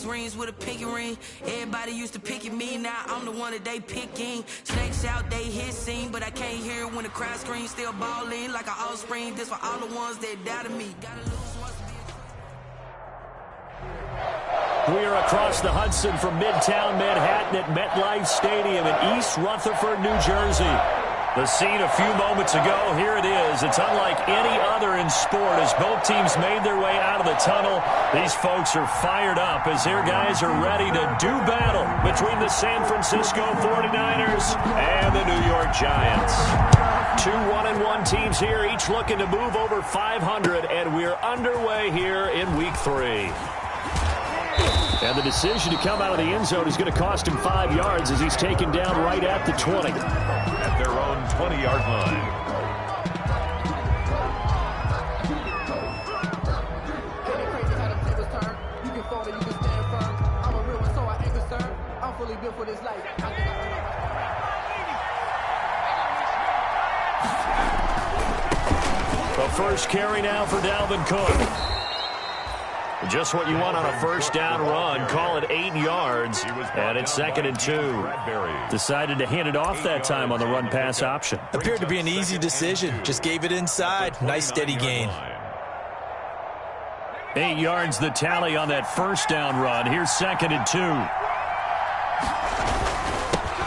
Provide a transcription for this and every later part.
6 rings with a pinky ring. Everybody used to pick at me, now I'm the one that they picking. Snakes out, they hissing, but I can't hear when the crowd screams. Still balling like an offspring. This for all the ones that doubted me. Gotta lose once to be We are across the Hudson from Midtown Manhattan at MetLife Stadium in East Rutherford, New Jersey. The scene a few moments ago, here it is. It's unlike any other in sport as both teams made their way out of the tunnel. These folks are fired up as their guys are ready to do battle between the San Francisco 49ers and the New York Giants. Two 1-1 teams here, each looking to move over 500, and we're underway here in Week 3. And the decision to come out of the end zone is going to cost him 5 yards as he's taken down right at the 20. At their own 20-yard line. You can fall or you can stand firm. I'm a real one, so I ain't concerned. I'm fully built for this life. The first carry now for Dalvin Cook. Just what you want on a first down run. Call it 8 yards, and it's 2nd and 2. Decided to hand it off that time on the run-pass option. Appeared to be an easy decision. Just gave it inside. Nice steady gain. 8 yards the tally on that first down run. Here's 2nd and 2.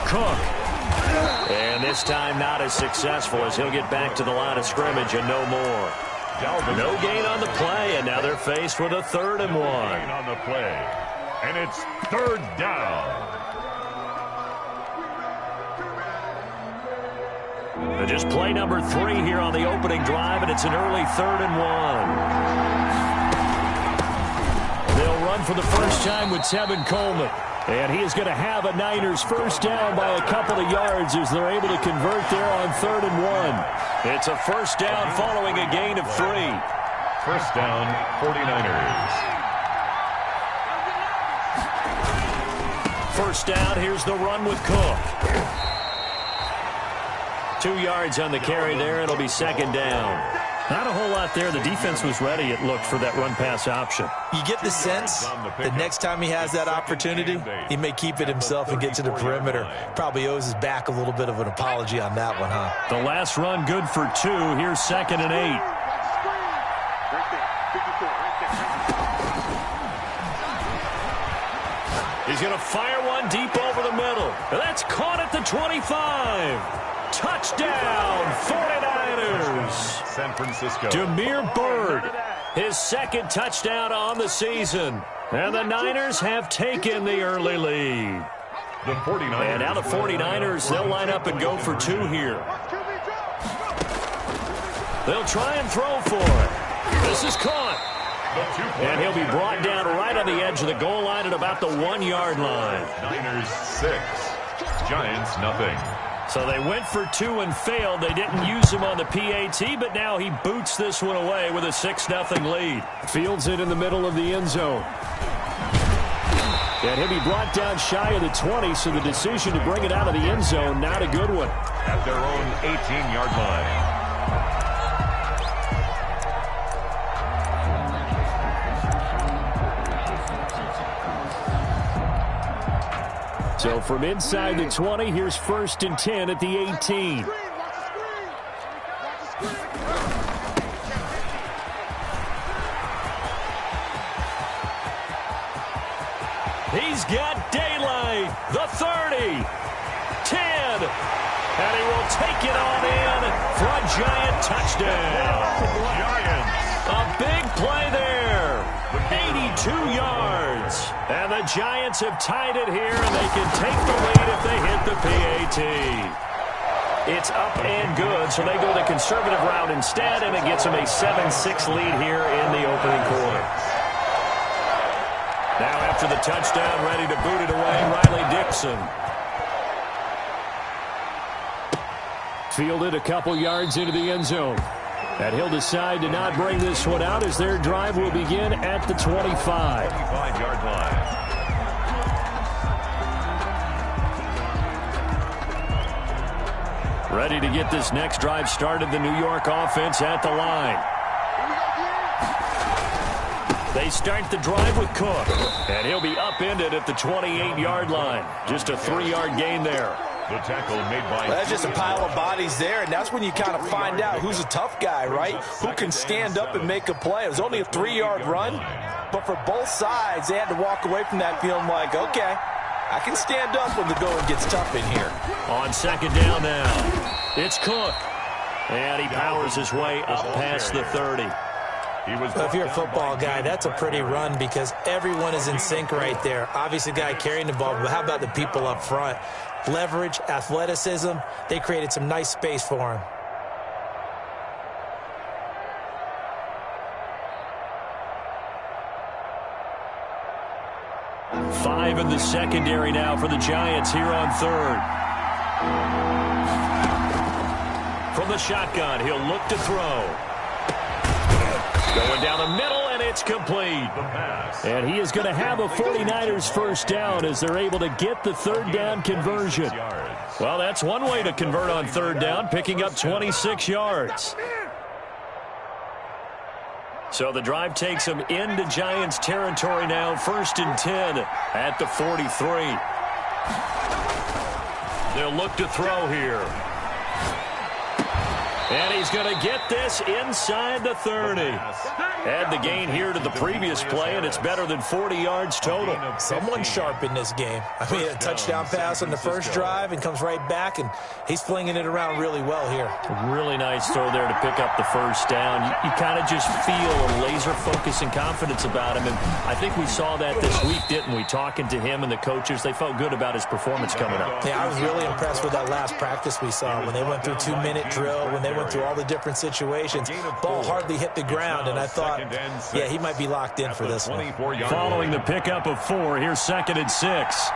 Cook. And this time not as successful as he'll get back to the line of scrimmage and no more. No gain on the play, and now they're faced with a 3rd and 1. Gain on the play, and it's 3rd down. Just play number 3 here on the opening drive, and it's an early 3rd and 1. They'll run for the first time with Tevin Coleman. And he is going to have a Niners first down by a couple of yards as they're able to convert there on 3rd and 1. It's a first down following a gain of 3. First down, 49ers. First down, here's the run with Cook. 2 yards on the carry there. It'll be 2nd down. Not a whole lot there. The defense was ready, it looked, for that run-pass option. You get the sense that next time he has that opportunity, he may keep it himself and get to the perimeter. Probably owes his back a little bit of an apology on that one, huh? The last run good for 2. Here's 2nd and 8. He's going to fire one deep over the middle. That's caught at the 25. Touchdown, 49ers. San Francisco. Demir Byrd, his 2nd touchdown on the season. And the Niners have taken the early lead. The 49ers. And now the 49ers, they'll line up and go for 2 here. They'll try and throw for it. This is caught. And he'll be brought down right on the edge of the goal line at about the 1-yard line. Niners 6, Giants nothing. So they went for 2 and failed. They didn't use him on the PAT, but now he boots this one away with a 6-0 lead. Fields it in the middle of the end zone. And he'll be brought down shy of the 20, so the decision to bring it out of the end zone, not a good one. At their own 18-yard line. So from inside the 20, here's 1st and 10 at the 18. He's got daylight. The 30. 10. And he will take it on in for a Giant touchdown. Giants. A big play there. 82 yards. And the Giants have tied it here, and they can take the lead if they hit the PAT. It's up and good, so they go the conservative route instead, and it gets them a 7-6 lead here in the opening quarter. Now after the touchdown, ready to boot it away, Riley Dixon. Fielded a couple yards into the end zone. And he'll decide to not bring this one out as their drive will begin at the 25. 25-yard line. Ready to get this next drive started, the New York offense at the line. They start the drive with Cook, and he'll be upended at the 28-yard line. Just a 3-yard gain there. The tackle made by... That's just a pile of bodies there, and that's when you kind of find out who's a tough guy, right? Who can stand up and make a play. It was only a 3-yard run, but for both sides, they had to walk away from that feeling like, okay, I can stand up when the going gets tough in here. On second down now, it's Cook, and he powers his way up past the 30. If you're a football guy, that's a pretty run because everyone is in sync right there. Obviously, the guy carrying the ball, but how about the people up front? Leverage, athleticism, they created some nice space for him. Five in the secondary now for the Giants here on third. From the shotgun, he'll look to throw. Going down the middle, and it's complete. And he is going to have a 49ers first down as they're able to get the third down conversion. Well, that's one way to convert on third down, picking up 26 yards. So the drive takes them into Giants territory now, 1st and 10 at the 43. They'll look to throw here. And he's going to get this inside the 30. Add the gain here to the previous play, and it's better than 40 yards total. Someone sharp in this game. I mean, a touchdown pass on the first drive and comes right back, and he's flinging it around really well here. Really nice throw there to pick up the first down. You kind of just feel a laser focus and confidence about him, and I think we saw that this week, didn't we? Talking to him and the coaches, they felt good about his performance coming up. Yeah, I was really impressed with that last practice we saw when they went through 2-minute drill, when they went through all the different situations. Ball hardly hit the ground, and I thought, yeah, he might be locked in for this one. Following the pickup of 4, here's 2nd and 6.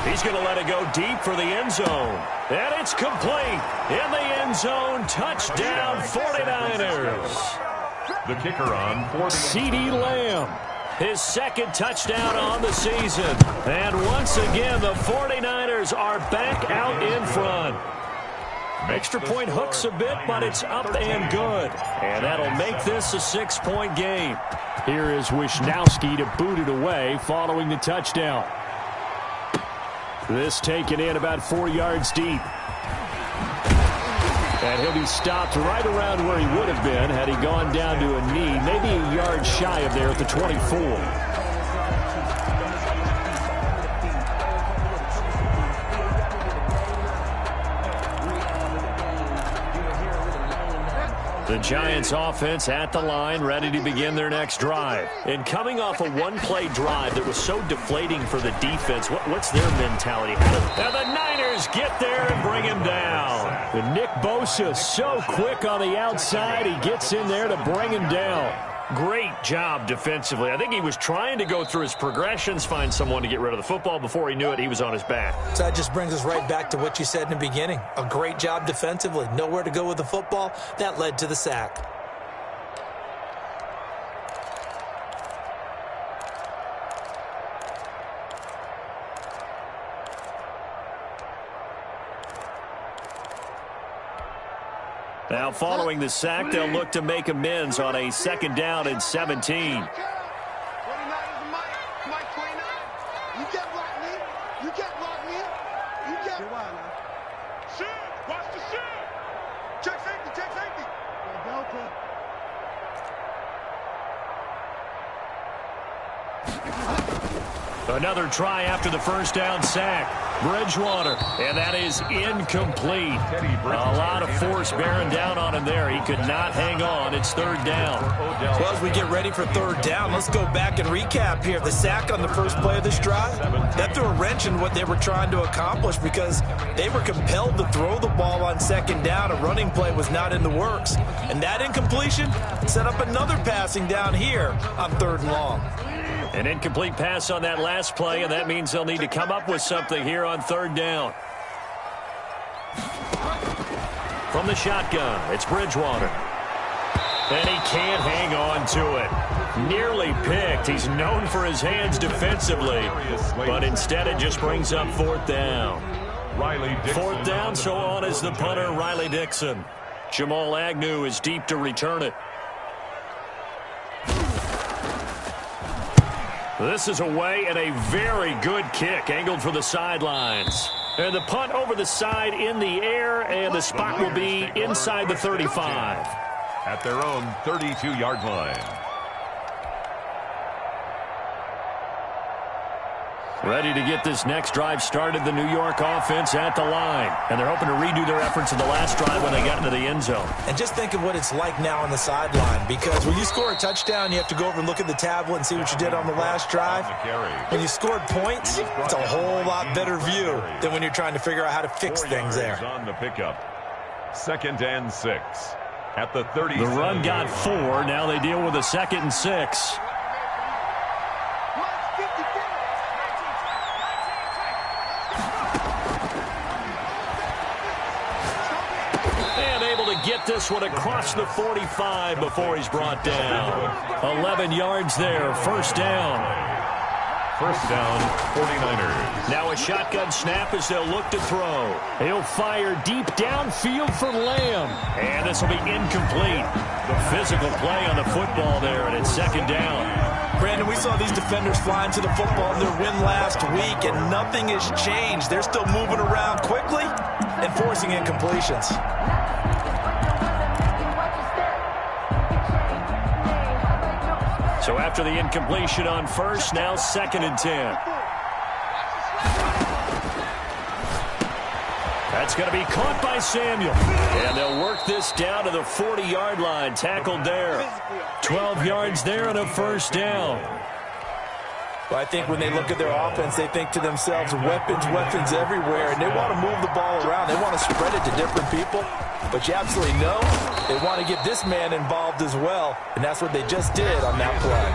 He's going to let it go deep for the end zone. And it's complete. In the end zone, touchdown 49ers. The kicker on for the CeeDee Lamb, his 2nd touchdown on the season. And once again, the 49ers are back out in front. Extra point hooks a bit, but it's up and good. And that'll make this a 6-point game. Here is Wisnowski to boot it away following the touchdown. This taken in about 4 yards deep. And he'll be stopped right around where he would have been had he gone down to a knee, maybe a yard shy of there at the 24. The Giants offense at the line, ready to begin their next drive. And coming off a one-play drive that was so deflating for the defense, what's their mentality? Now the Niners get there and bring him down. And Nick Bosa so quick on the outside, he gets in there to bring him down. Great job defensively. I think he was trying to go through his progressions, find someone to get rid of the football. Before he knew it, he was on his back. So that just brings us right back to what you said in the beginning. A great job defensively. Nowhere to go with the football. That led to the sack. Now, following the sack, they'll look to make amends on a 2nd down and 17. Another try after the first down sack. Bridgewater, and that is incomplete. A lot of force bearing down on him there. He could not hang on. It's 3rd down. Well, as we get ready for 3rd down, let's go back and recap here. The sack on the first play of this drive, that threw a wrench in what they were trying to accomplish because they were compelled to throw the ball on 2nd down. A running play was not in the works. And that incompletion set up another passing down here on 3rd and long. An incomplete pass on that last play, and that means they'll need to come up with something here on 3rd down. From the shotgun, it's Bridgewater. And he can't hang on to it. Nearly picked. He's known for his hands defensively, but instead it just brings up fourth down. Fourth down, so on is the punter, Riley Dixon. Jamal Agnew is deep to return it. This is away and a very good kick, angled for the sidelines. And the punt over the side in the air, and the spot will be inside the 35. At their own 32-yard line. Ready to get this next drive started, the New York offense at the line. And they're hoping to redo their efforts in the last drive when they got into the end zone. And just think of what it's like now on the sideline, because when you score a touchdown, you have to go over and look at the tablet and see what you did on the last drive. When you scored points, it's a whole lot better view than when you're trying to figure out how to fix things there. On the pickup. 2nd and 6 at the 30. The run got 4. Now they deal with a 2nd and 6. Get this one across the 45 before he's brought down. 11 yards there, first down. First down, 49ers. Now a shotgun snap as they'll look to throw. He'll fire deep downfield for Lamb. And this will be incomplete. Physical play on the football there, and it's 2nd down. Brandon, we saw these defenders flying to the football in their win last week, and nothing has changed. They're still moving around quickly and forcing incompletions. So after the incompletion on first, now 2nd and 10. That's going to be caught by Samuel. And they'll work this down to the 40-yard line. Tackled there. 12 yards there and a first down. Well, I think when they look at their offense, they think to themselves, weapons everywhere, and they want to move the ball around. They want to spread it to different people. But you absolutely know they want to get this man involved as well, and that's what they just did on that play.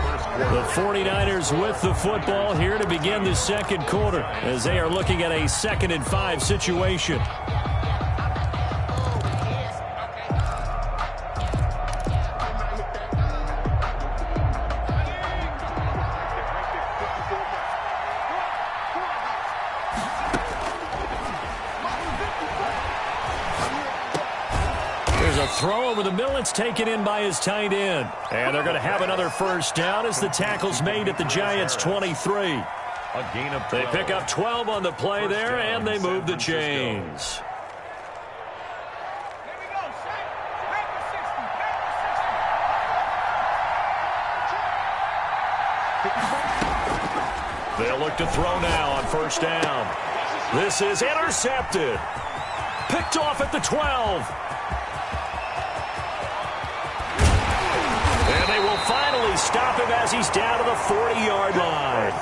The 49ers with the football here to begin the second quarter as they are looking at a 2nd and 5 situation. Throw over the middle. It's taken in by his tight end. And they're going to have another first down as the tackle's made at the Giants' 23. They pick up 12 on the play there, and they move the chains. They'll look to throw now on first down. This is intercepted. Picked off at the 12. Finally stop him as he's down to the 40-yard line.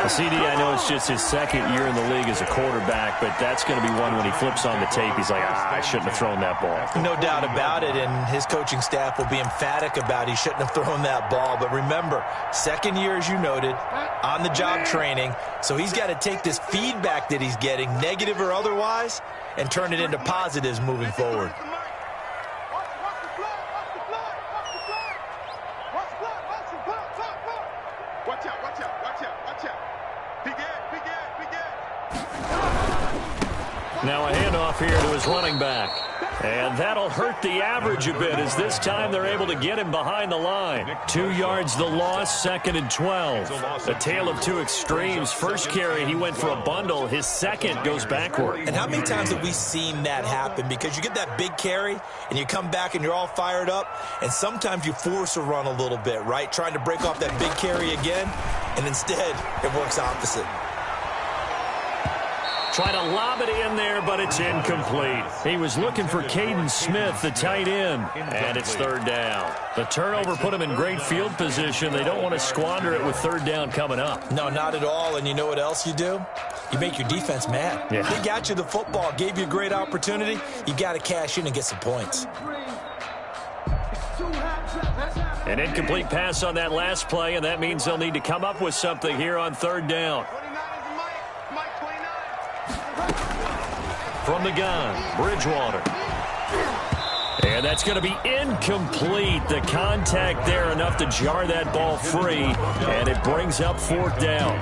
CD, I know it's just his 2nd year in the league as a quarterback, but that's going to be one when he flips on the tape. He's like, I shouldn't have thrown that ball. No doubt about it, and his coaching staff will be emphatic about he shouldn't have thrown that ball. But remember, 2nd year, as you noted, on-the-job training, so he's got to take this feedback that he's getting, negative or otherwise, and turn it into positives moving forward. Now a handoff here to his running back. And that'll hurt the average a bit as this time they're able to get him behind the line. 2 yards the loss, 2nd and 12. A tale of two extremes. First carry, he went for a bundle. His second goes backward. And how many times have we seen that happen? Because you get that big carry, and you come back and you're all fired up, and sometimes you force a run a little bit, right? Trying to break off that big carry again, and instead it works opposite. Trying to lob it in there, but it's incomplete. He was looking for Caden Smith, the tight end, and it's 3rd down. The turnover put him in great field position. They don't want to squander it with 3rd down coming up. No, not at all, and you know what else you do? You make your defense mad. Yeah. They got you the football, gave you a great opportunity. You got to cash in and get some points. An incomplete pass on that last play, and that means they'll need to come up with something here on 3rd down. From the gun, Bridgewater. And that's going to be incomplete. The contact there enough to jar that ball free, and it brings up 4th down.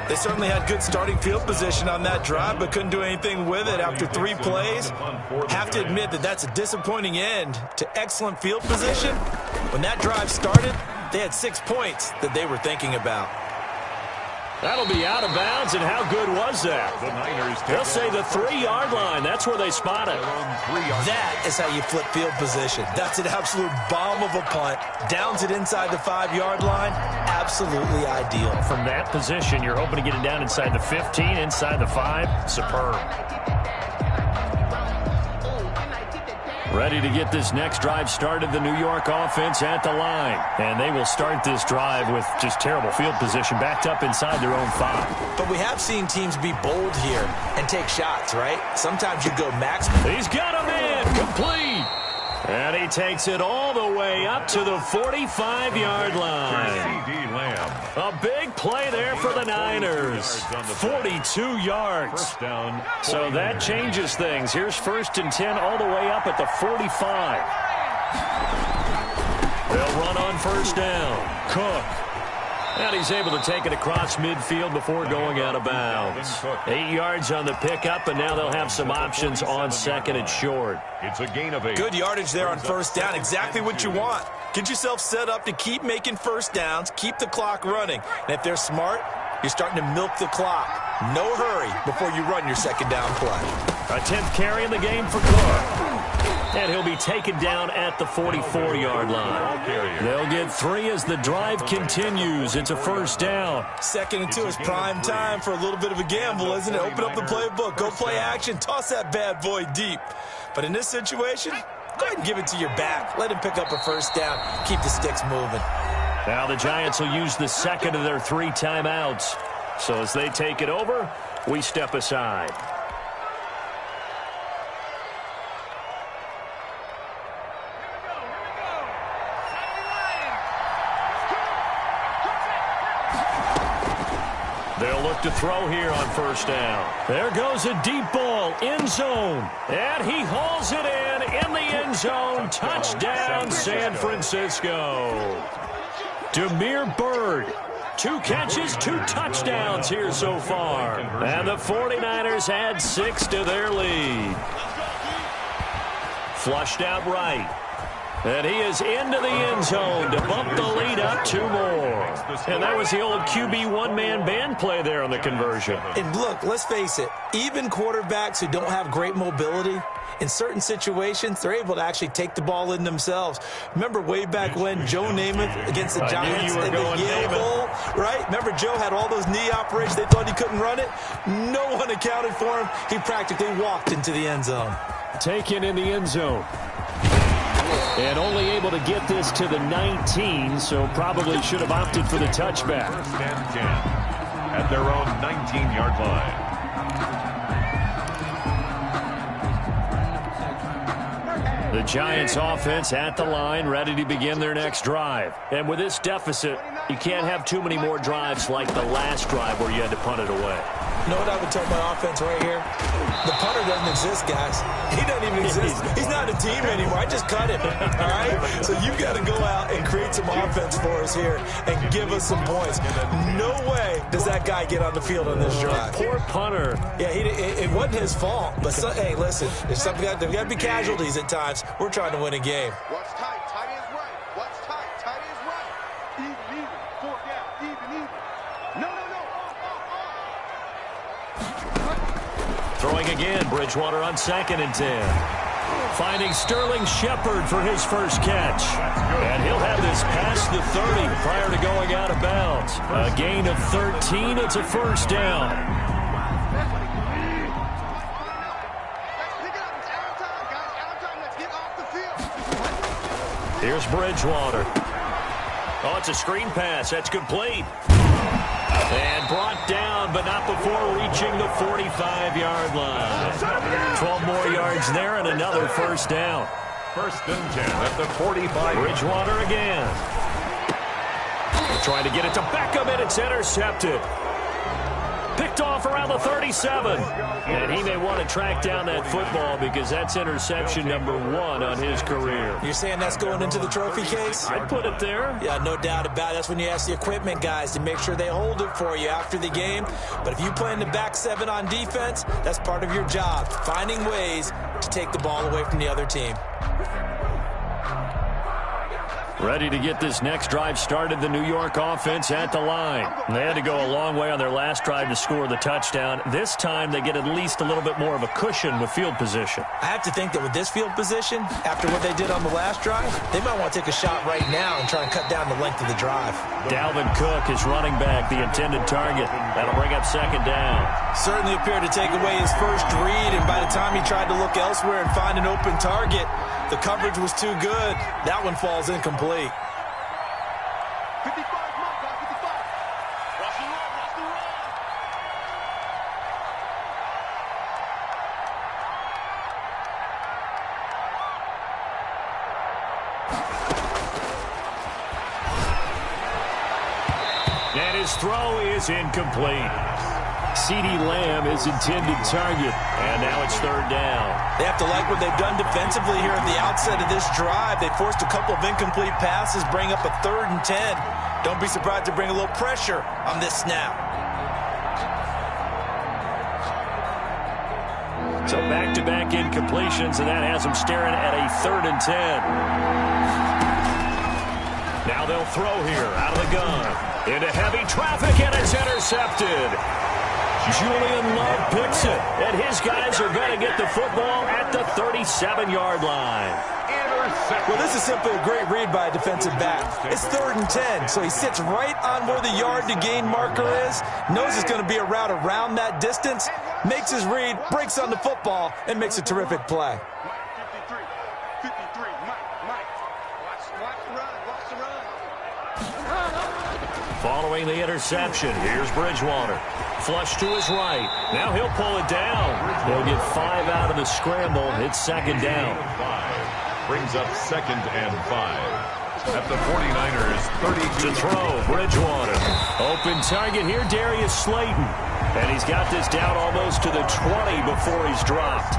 They certainly had good starting field position on that drive, but couldn't do anything with it after 3 plays. Have to admit that that's a disappointing end to excellent field position. When that drive started, they had 6 points that they were thinking about. That'll be out of bounds, and how good was that? They'll say the 3-yard line. That's where they spot it. That is how you flip field position. That's an absolute bomb of a punt. Downs it inside the 5-yard line. Absolutely ideal. From that position, you're hoping to get it down inside the 15, inside the 5. Superb. Ready to get this next drive started, the New York offense at the line. And they will start this drive with just terrible field position, backed up inside their own 5. But we have seen teams be bold here and take shots, right? Sometimes you go max. He's got him in, complete. And he takes it all the way up to the 45-yard line. A big play there for the Niners. 42 yards. So that changes things. Here's 1st and 10 all the way up at the 45. They'll run on 1st down. Cook. And he's able to take it across midfield before going out of bounds. 8 yards on the pickup, and now they'll have some options on 2nd and short. It's a gain of 8. Good yardage there on 1st down. Exactly what you want. Get yourself set up to keep making 1st downs, keep the clock running. And if they're smart, you're starting to milk the clock. No hurry before you run your 2nd down play. A 10th carry in the game for Cook. And he'll be taken down at the 44-yard line. They'll get 3 as the drive continues. It's a 1st down. 2nd and 2 is prime time for a little bit of a gamble, isn't it? Open up the playbook. Go play action. Toss that bad boy deep. But in this situation, go ahead and give it to your back. Let him pick up a 1st down. Keep the sticks moving. Now the Giants will use the 2nd of their 3 timeouts. So as they take it over, we step aside. They'll look to throw here on 1st down. There goes a deep ball, end zone. And he hauls it in the end zone. Touchdown, San Francisco. Damiere Byrd. 2 catches, 2 touchdowns here so far. And the 49ers add 6 to their lead. Flushed out right. And he is into the end zone to bump the lead up 2 more. And that was the old QB one-man band play there on the conversion. And look, let's face it, even quarterbacks who don't have great mobility, in certain situations, they're able to actually take the ball in themselves. Remember way back when Joe Namath against the Giants in the Yale Bowl, right? Remember Joe had all those knee operations. They thought he couldn't run it. No one accounted for him. He practically walked into the end zone. Taken in the end zone. And only able to get this to the 19, so probably should have opted for the touchback. 1st and 10 at their own 19-yard line. The Giants offense at the line, ready to begin their next drive. And with this deficit, you can't have too many more drives like the last drive where you had to punt it away. You know what I would tell my offense right here? The punter doesn't exist, guys. He doesn't even exist. He's not a team anymore. I just cut him, all right? So you've got to go out and create some offense for us here and give us some points. No way does that guy get on the field on this drive. Poor punter. Yeah, it wasn't his fault. But, hey, listen, there's got to be casualties at times. We're trying to win a game. What's tight? Tight is right. What's tight? Tight is right. Even. 4 down. Even. No. Throwing again, Bridgewater on 2nd and 10. Finding Sterling Shepard for his first catch. And he'll have this past the 30 prior to going out of bounds. A gain of 13. It's a 1st down. Here's Bridgewater. Oh, it's a screen pass. That's complete. And brought down, but not before reaching the 45-yard line. 12 more yards there and another 1st down. 1st and 10 at the 45. Bridgewater again. Trying to get it to Beckham, and it's intercepted. Picked off around the 37. And he may want to track down that football because that's interception number 1 on his career. You're saying that's going into the trophy case? I'd put it there. Yeah, no doubt about it. That's when you ask the equipment guys to make sure they hold it for you after the game. But if you play in the back 7 on defense, that's part of your job, finding ways to take the ball away from the other team. Ready to get this next drive started, the New York offense at the line. They had to go a long way on their last drive to score the touchdown. This time they get at least a little bit more of a cushion with field position. I have to think that with this field position, after what they did on the last drive, they might want to take a shot right now and try and cut down the length of the drive. Dalvin Cook is running back, the intended target. That'll bring up second down. Certainly appeared to take away his first read, and by the time he tried to look elsewhere and find an open target, the coverage was too good. That one falls incomplete. 55, Mike, 55. Watch the run, watch the run. And his throw is incomplete. CeeDee Lamb is intended target, and now it's third down. They have to like what they've done defensively here at the outset of this drive. They forced a couple of incomplete passes, bring up a 3rd and 10. Don't be surprised to bring a little pressure on this snap. So back-to-back incompletions, and that has them staring at a 3rd and 10. Now they'll throw here out of the gun. Into heavy traffic, and it's intercepted. Julian Love picks it, and his guys are going to get the football at the 37-yard line. Well, this is simply a great read by a defensive back. It's 3rd and 10, so he sits right on where the yard-to-gain marker is, knows it's going to be a route around that distance, makes his read, breaks on the football, and makes a terrific play. 53, Mike. Watch the run, watch the run. Following the interception, here's Bridgewater. Flush to his right. Now he'll pull it down. They'll get 5 out of the scramble. It's second down. Brings up 2nd and 5. At the 49ers, 32. To throw, Bridgewater. Open target here, Darius Slayton. And he's got this down almost to the 20 before he's dropped.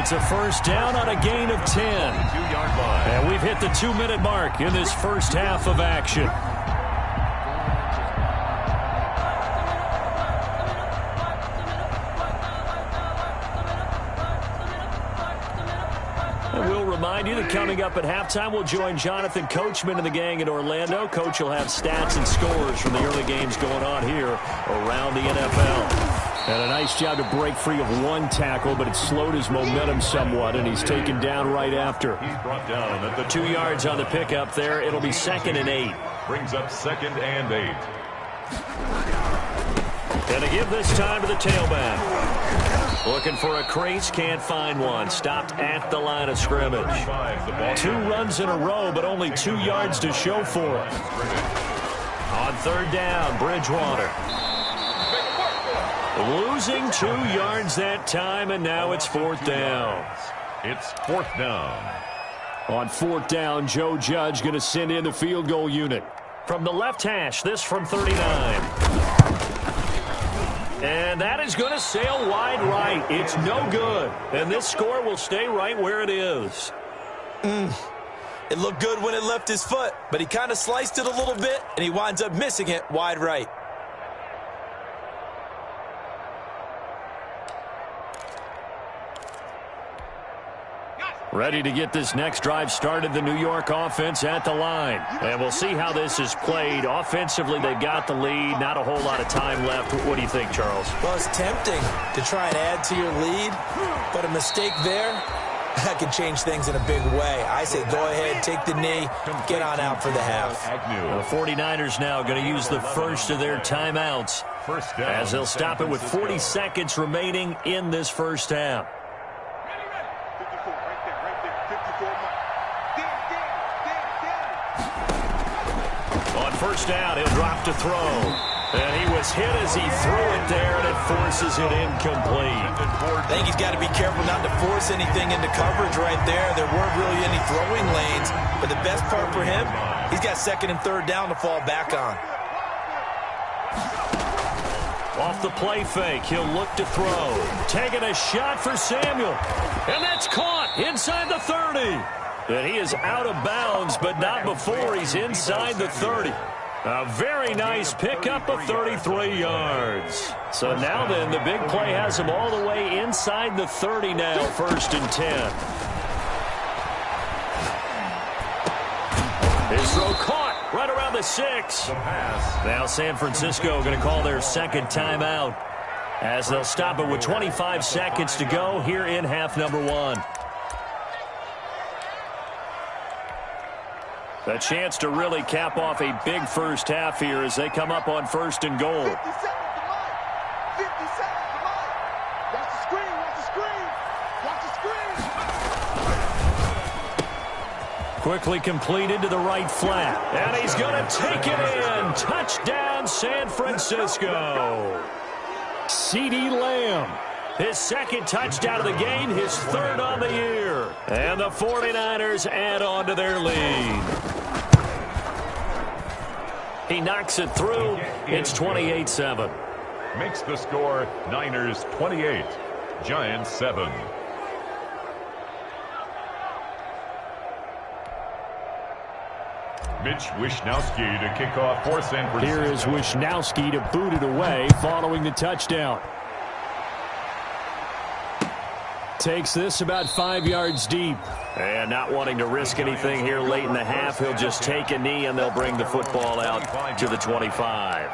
It's a first down on a gain of 10. 2-yard line. And we've hit the 2-minute mark in this first half of action. Remind you that coming up at halftime, we'll join Jonathan Coachman and the gang in Orlando. Coach will have stats and scores from the early games going on here around the NFL. And a nice job to break free of 1 tackle, but it slowed his momentum somewhat, and he's taken down right after. He's brought down at the 2 yards on the pickup there. It'll be 2nd and 8. Brings up 2nd and 8. And to give this time to the tailback. Looking for a crease, can't find one. Stopped at the line of scrimmage. 2 runs in a row, but only 2 yards to show for it. On 3rd down, Bridgewater. Losing 2 yards that time, and now it's 4th down. It's 4th down. On 4th down, Joe Judge going to send in the field goal unit. From the left hash, this from 39. And that is going to sail wide right. It's no good. And this score will stay right where it is. It looked good when it left his foot, but he kind of sliced it a little bit, and he winds up missing it wide right. Ready to get this next drive started, the New York offense at the line. And we'll see how this is played. Offensively, they got the lead. Not a whole lot of time left. What do you think, Charles? Well, it's tempting to try and add to your lead, but a mistake there, that could change things in a big way. I say go ahead, take the knee, get on out for the half. The 49ers now going to use the first of their timeouts as they'll stop it with 40 seconds remaining in this first half. On first down, he'll drop to throw. And he was hit as he threw it there, and it forces it incomplete. I think he's got to be careful not to force anything into coverage right there. There weren't really any throwing lanes, but the best part for him, he's got 2nd and 3rd down to fall back on. Off the play fake, he'll look to throw. Taking a shot for Samuel. And that's caught inside the 30. And he is out of bounds, but not before he's inside the 30. A very nice pickup of 33 yards. So now then, the big play has him all the way inside the 30 now, 1st and 10. His throw caught right around the 6. Now San Francisco going to call their second timeout as they'll stop it with 25 seconds to go here in half number 1. A chance to really cap off a big first half here as they come up on 1st and goal. 50 seconds to Mike. 50 seconds to Mike. Watch the screen. Watch the screen. Watch the screen. Quickly completed to the right flat. And he's going to take it in. Touchdown, San Francisco. CeeDee Lamb. His second touchdown of the game, his 3rd on the year. And the 49ers add on to their lead. He knocks it through. It's 28-7. Makes the score Niners 28, Giants 7. Mitch Wishnowsky to kick off for San Francisco. Here is Wishnowsky to boot it away following the touchdown. Takes this about 5 yards deep. And not wanting to risk anything here late in the half, he'll just take a knee and they'll bring the football out to the 25.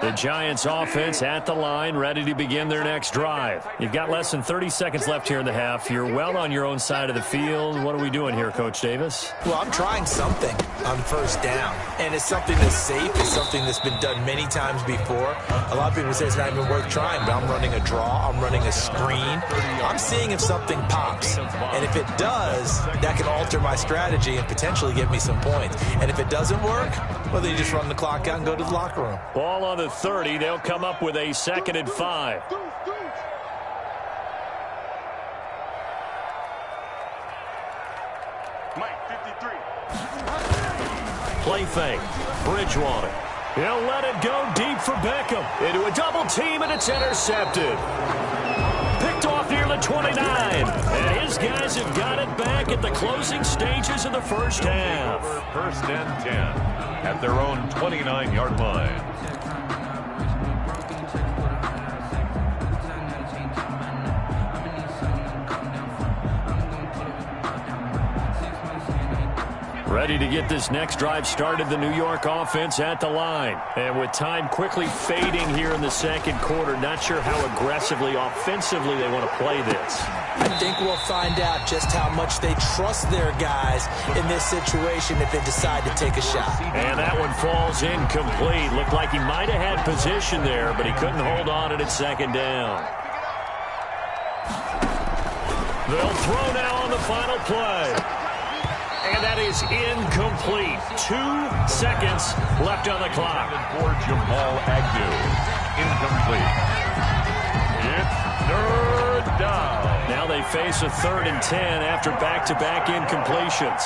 The Giants offense at the line, ready to begin their next drive. You've got less than 30 seconds left here in the half. You're well on your own side of the field. What are we doing here, Coach Davis? Well, I'm trying something on 1st down, and it's something that's safe. It's something that's been done many times before. A lot of people say it's not even worth trying, but I'm running a draw. I'm running a screen. I'm seeing if something pops, and if it does, that can alter my strategy and potentially get me some points. And if it doesn't work, well, then you just run the clock out and go to the locker room. Ball on the 30. They'll come up with a 2nd and 5. Mike, 53. Play fake. Bridgewater. He'll let it go deep for Beckham. Into a double team, and it's intercepted. Picked off near the 29. And his guys have got it back at the closing stages of the first half. 1st and 10 at their own 29-yard line. Ready to get this next drive started, the New York offense at the line. And with time quickly fading here in the 2nd quarter, not sure how aggressively, offensively they want to play this. I think we'll find out just how much they trust their guys in this situation if they decide to take a shot. And that one falls incomplete. Looked like he might have had position there, but he couldn't hold on it at 2nd down. They'll throw now on the final play. And that is incomplete. 2 seconds left on the clock. For Jamal Agnew. Incomplete. It's 3rd down. Now they face a 3rd and 10 after back-to-back incompletions.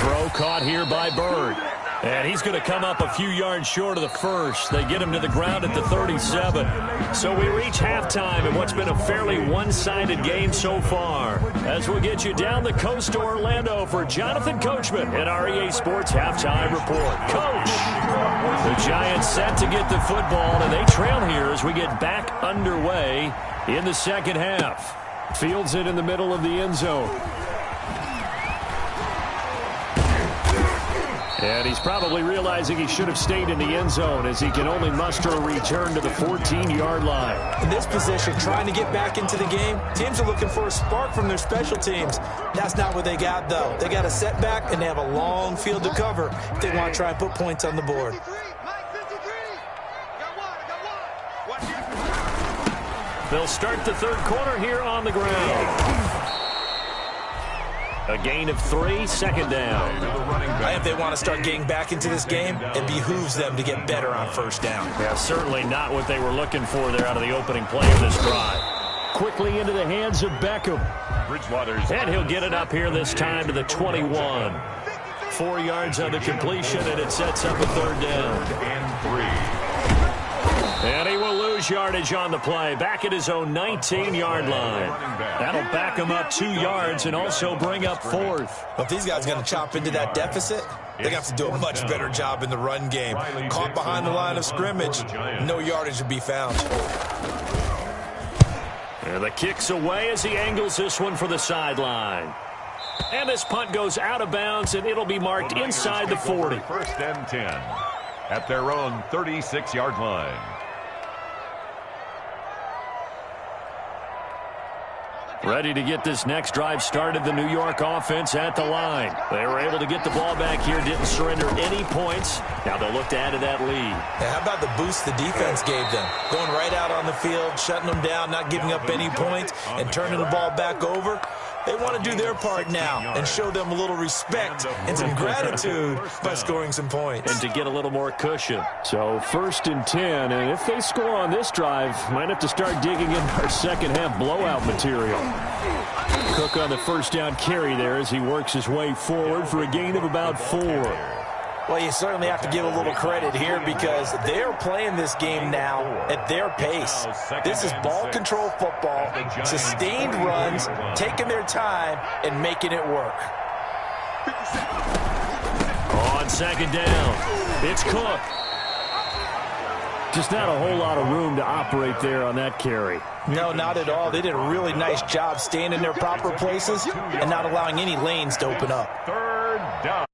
Throw caught here by Bird. And he's going to come up a few yards short of the first. They get him to the ground at the 37. So we reach halftime in what's been a fairly one-sided game so far. As we'll get you down the coast to Orlando for Jonathan Coachman at our EA Sports Halftime Report. Coach, the Giants set to get the football, and they trail here as we get back underway in the 2nd half. Fields it in the middle of the end zone. And he's probably realizing he should have stayed in the end zone as he can only muster a return to the 14-yard line. In this position, trying to get back into the game, teams are looking for a spark from their special teams. That's not what they got, though. They got a setback, and they have a long field to cover if they want to try and put points on the board. Mike, 53. Got one. Watch it. They'll start the 3rd quarter here on the ground. A gain of 3, 2nd down. If they want to start getting back into this game, it behooves them to get better on 1st down. Yeah, certainly not what they were looking for there out of the opening play of this drive. Quickly into the hands of Beckham. Bridgewater's And he'll get it up here this time to the 21. 4 yards on the completion, and it sets up a third down. and 3. And he will lose yardage on the play. Back at his own 19-yard line. That'll back him up 2 yards and also bring up 4th. Well, if these guys are going to chop into that deficit, they're going to have to do a much better job in the run game. Caught behind the line of scrimmage, no yardage to be found. And the kick's away as he angles this one for the sideline. And this punt goes out of bounds, and it'll be marked inside the 40. 1st and 10 at their own 36-yard line. Ready to get this next drive started, the New York offense at the line. They were able to get the ball back here, didn't surrender any points. Now they'll look to add to that lead. Yeah, how about the boost the defense gave them? Going right out on the field, shutting them down, not giving up any points, and turning the ball back over. They want to do their part now and show them a little respect and some gratitude by scoring some points. And to get a little more cushion. So 1st and 10, and if they score on this drive, might have to start digging in our second-half blowout material. Cook on the first down carry there as he works his way forward for a gain of about 4. Well, you certainly have to give a little credit here because they're playing this game now at their pace. This is ball control football, sustained runs, taking their time, and making it work. On 2nd down, it's Cook. Just not a whole lot of room to operate there on that carry. No, not at all. They did a really nice job staying in their proper places and not allowing any lanes to open up. 3rd down.